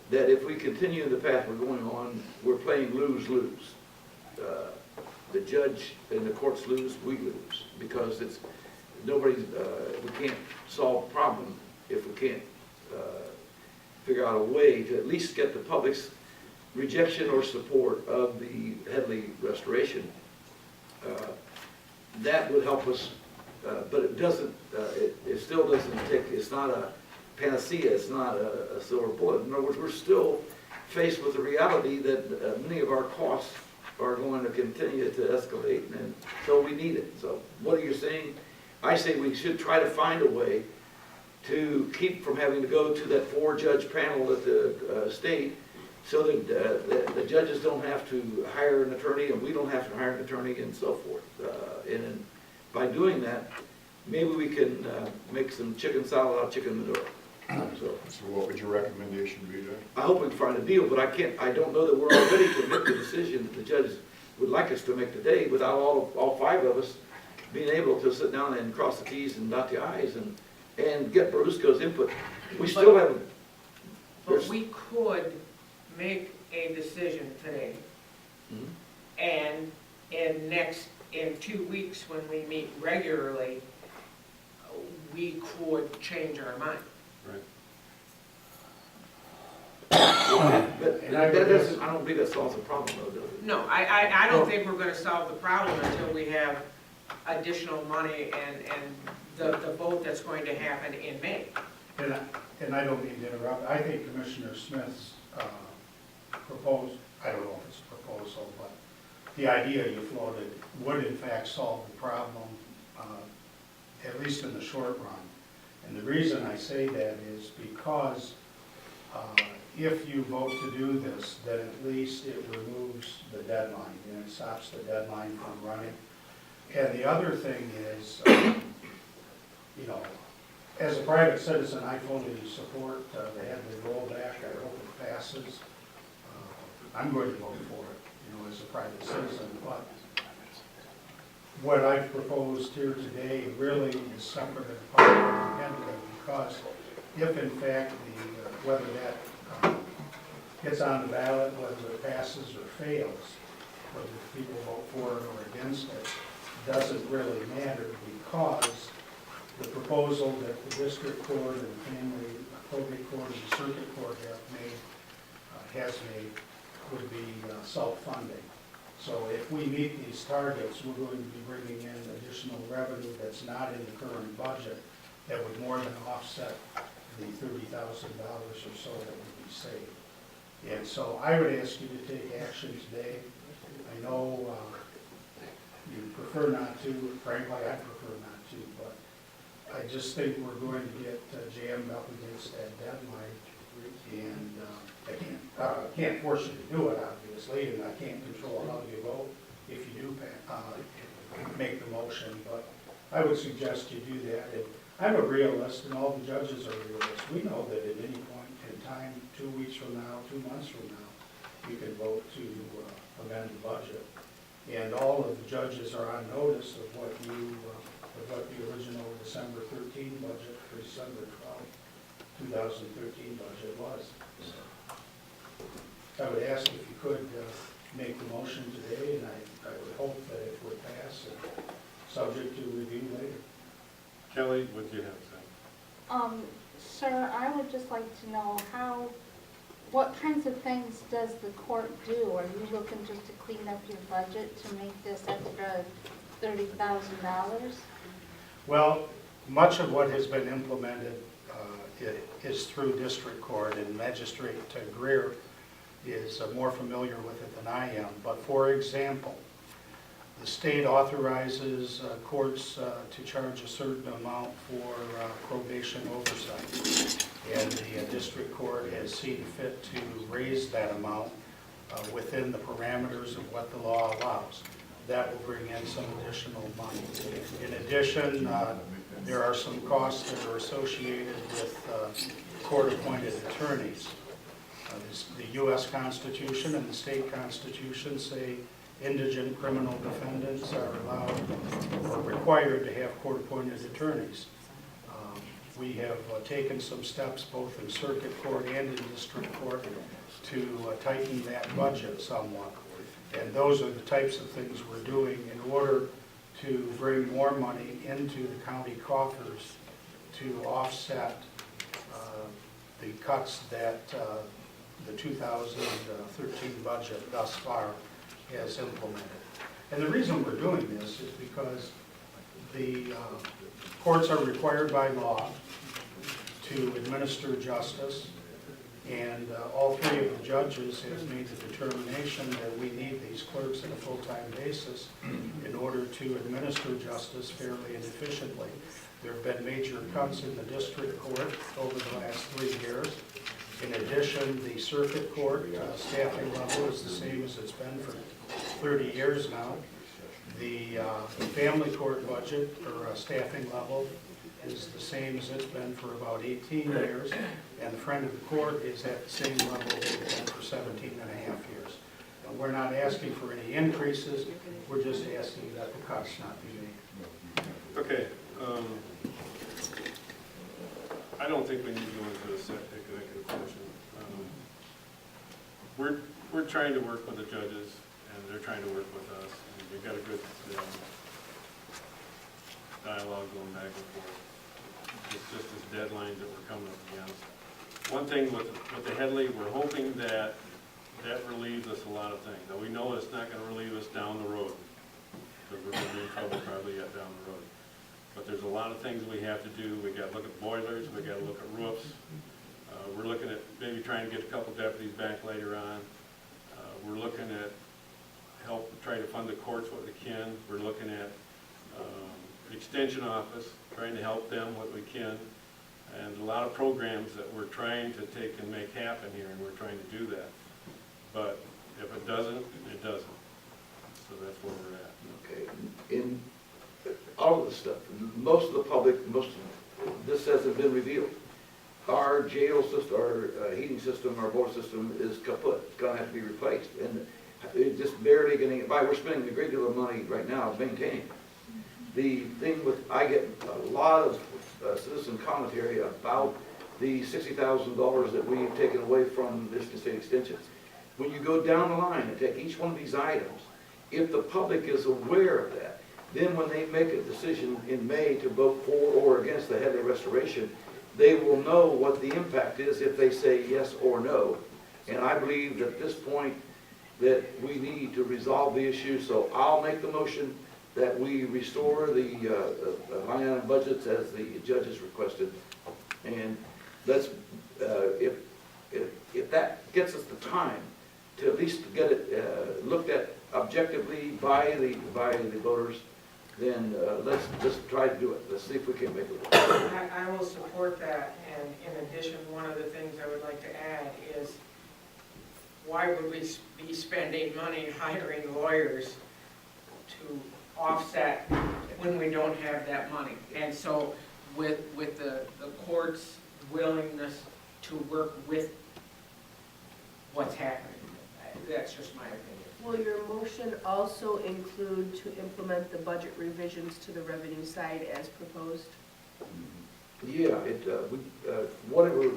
that if we continue in the path we're going on, we're playing lose-lose. The judge and the courts lose, we lose, because it's, nobody's, we can't solve a problem if we can't figure out a way to at least get the public's rejection or support of the Headley restoration. That would help us, but it doesn't, it still doesn't take, it's not a panacea, it's not a silver bullet. In other words, we're still faced with the reality that many of our costs are going to continue to escalate, and so we need it. So what are you saying? I say we should try to find a way to keep from having to go to that 4-judge panel at the state, so that the judges don't have to hire an attorney, and we don't have to hire an attorney, and so forth. And by doing that, maybe we can make some chicken salad out of chicken manure. So what would your recommendation be then? I hope we can find a deal, but I don't know that we're all ready to make the decision that the judges would like us to make today without all 5 of us being able to sit down and cross the T's and dot the I's and get Brusco's input. We still have. But we could make a decision today, and in 2 weeks when we meet regularly, we could change our mind. Right. But that doesn't, I don't believe that solves the problem though, does it? No, I don't think we're gonna solve the problem until we have additional money and the vote that's going to happen in May. And I don't mean to interrupt, I think Commissioner Smith's proposed, I don't know if it's a proposal, but the idea you floated would in fact solve the problem, at least in the short run. And the reason I say that is because if you vote to do this, then at least it removes the deadline, and it stops the deadline from running. And the other thing is, you know, as a private citizen, I fully support the Headley rollback. I hope it passes. I'm going to vote for it, you know, as a private citizen. But what I've proposed here today really is separate and apart from Headley, because if in fact whether that gets on the ballot, whether it passes or fails, whether people vote for it or against it, doesn't really matter, because the proposal that the district court and family probate court and circuit court has made would be self-funding. So if we meet these targets, we're going to be bringing in additional revenue that's not in the current budget that would more than offset the $30,000 or so that would be saved. And so I would ask you to take action today. I know you prefer not to, frankly I prefer not to, but I just think we're going to get jammed up against that deadline, and I can't force you to do it, obviously, and I can't control how you vote if you do make the motion, but I would suggest you do that. And I'm a realist, and all the judges are realists. We know that at any point in time, 2 weeks from now, 2 months from now, you can vote to amend the budget. And all of the judges are on notice of what the original December 13 budget for December 12, 2013 budget was. So I would ask if you could make the motion today, and I would hope that it would pass, and subject to review later. Kelly, what do you have to say? Sir, I would just like to know what kinds of things does the court do? Are you looking just to clean up your budget to make this extra $30,000? Well, much of what has been implemented is through district court, and Magistrate Greer is more familiar with it than I am. But for example, the state authorizes courts to charge a certain amount for probation oversight. And the district court has seen fit to raise that amount within the parameters of what the law allows. That will bring in some additional money. In addition, there are some costs that are associated with court-appointed attorneys. The U.S. Constitution and the state Constitution say indigent criminal defendants are allowed or required to have court-appointed attorneys. We have taken some steps both in circuit court and in district court to tighten that budget somewhat. And those are the types of things we're doing in order to bring more money into the county coffers to offset the cuts that the 2013 budget thus far has implemented. And the reason we're doing this is because the courts are required by law to administer justice, and all three of the judges have made the determination that we need these clerks on a full-time basis in order to administer justice fairly and efficiently. There have been major cuts in the district court over the last 3 years. In addition, the circuit court staffing level is the same as it's been for 30 years now. The family court budget or staffing level is the same as it's been for about 18 years, and the friend of the court is at the same level it's been for 17 and a half years. And we're not asking for any increases, we're just asking that the cuts not be made. Okay. I don't think we need to go into a executive session. We're trying to work with the judges, and they're trying to work with us, and we've got a good dialogue going back and forth. It's just this deadlines that we're coming up against. One thing with the Headley, we're hoping that relieves us a lot of things. Now, we know it's not going to relieve us down the road, because we're going to be in trouble probably yet down the road. But there's a lot of things we have to do. We got to look at boilers, we got to look at roofs. We're looking at maybe trying to get a couple deputies back later on. We're looking at help try to fund the courts what we can. We're looking at extension office, trying to help them what we can. And a lot of programs that we're trying to take and make happen here, and we're trying to do that. But if it doesn't, it doesn't. So that's where we're at. Okay, in all of this stuff, most of the public, this hasn't been revealed. Our jail system, our heating system, our boiler system is kaput. It's gonna have to be replaced, and it's just barely getting it by. We're spending a great deal of money right now maintaining it. The thing with, I get a lot of citizen commentary about the $60,000 that we've taken away from Michigan State Extensions. When you go down the line and take each one of these items, if the public is aware of that, then when they make a decision in May to vote for or against the Headley restoration, they will know what the impact is if they say yes or no. And I believe that at this point that we need to resolve the issue, so I'll make the motion that we restore the line item budgets as the judges requested. And let's, if that gets us the time to at least get it looked at objectively by the voters, then let's just try to do it. Let's see if we can make it work. I will support that, and in addition, one of the things I would like to add is, why would we be spending money hiring lawyers to offset when we don't have that money? And so with the court's willingness to work with what's happening, that's just my opinion. Will your motion also include to implement the budget revisions to the revenue side as proposed? Yeah, whatever,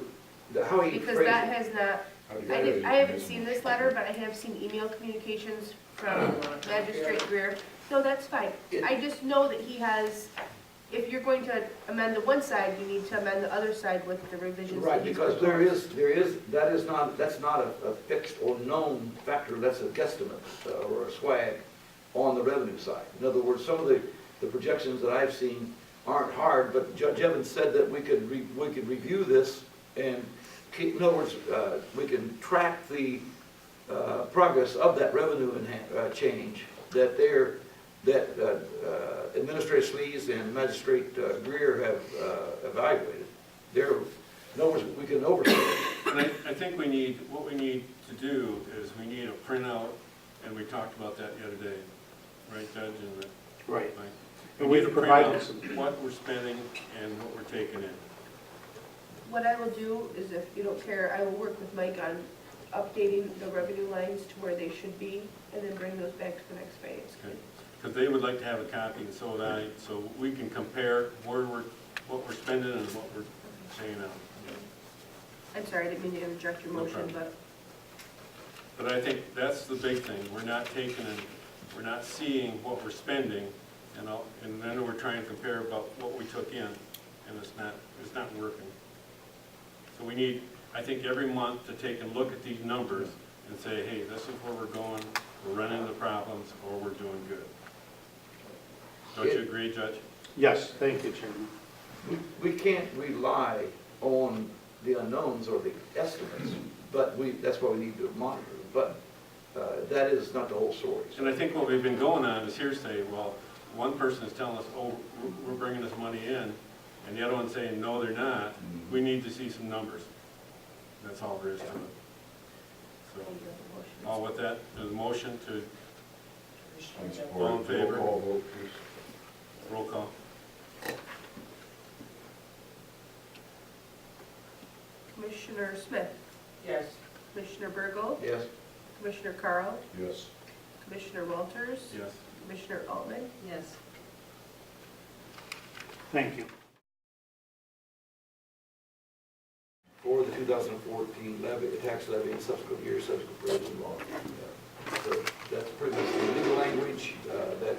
how he Because phrased that it. has not, I haven't seen this letter, but I have seen email communications from Magistrate Greer. No, that's fine. I just know that he has, if you're going to amend the one side, you need to amend the other side with the revisions. Right, that he's because proposed. that's not a fixed or known factor, that's a guesstimate or a swag on the revenue side. In other words, some of the projections that I've seen aren't hard, but Judge Evans said that we could review this and keep, in other words, we can track the progress of that revenue change that Administrator Slees and Magistrate Greer have evaluated. In other words, we can oversee it. And I think what we need to do is we need a printout, and we talked about that the other day, right, Judge? Right. We And we've need to provided print out some- what we're spending and what we're taking in. What I will do is, if you don't care, I will work with Mike on updating the revenue lines to where they should be, and then bring those back to the next finance committee. Because they would like to have a copy, and so would I, so we can compare where we're what we're spending and what we're paying out. I'm sorry, I didn't mean to interject your No motion, problem. but But I think that's the big thing, we're not taking and, we're not seeing what we're spending, and then we're trying to compare about what we took in, and it's not working. So we need, I think, every month to take and look at these numbers and say, hey, this is where we're going, we're running into problems, or we're doing good. Don't you agree, Judge? Yes, thank you, Chairman. We can't rely on the unknowns or the estimates, but that's why we need to monitor. But that is not the whole story. And I think what we've been going on is hearsay. Well, one person is telling us, oh, we're bringing this money in, and the other one's saying, no, they're not. We need to see some numbers. That's all there is to it. So, all with that, there's a motion to, all in favor? Roll call. Commissioner Smith, Yes. Commissioner Burgo, Yes? Commissioner Carl, Yes. Commissioner Walters, Yes. Commissioner Altman. Yes. Thank you. For the 2014 levy, tax levy and subsequent years, subsequent periods of law. So that's pretty much the legal language that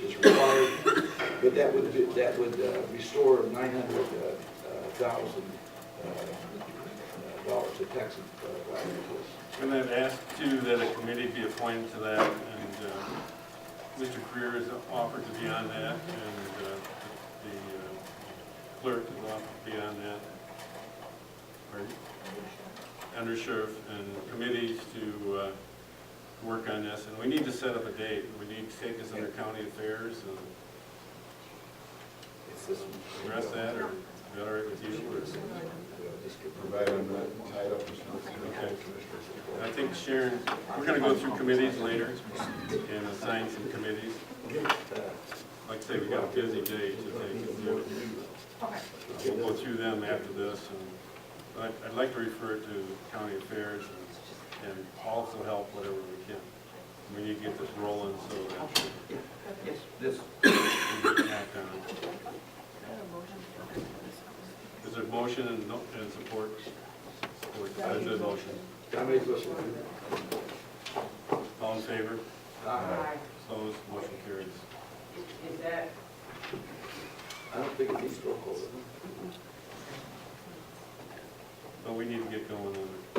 is required, but that would restore $900,000 to tax liabilities. And I've asked too that a committee be appointed to that, and Mr. Greer has offered to be on that, and the clerk has offered to be on that. Under sheriff and committees to work on this, and we need to set up a date. We need to take this under county affairs and It's this address that, or is that all right with you? Provide I'm not tied up or something. Okay. I think Sharon, we're gonna go through committees later and assign some committees. Like I say, we got a busy day to take and do. We'll go through them after this, and I'd like to refer it to county affairs and also help whatever we can. We need to get this rolling so that This, we can act on it. Is there a motion and support? There's a motion. I made this one. All in favor? Aye. Opposed? Motion carries. Is that, I don't think it needs roll call. But we need to get going on it.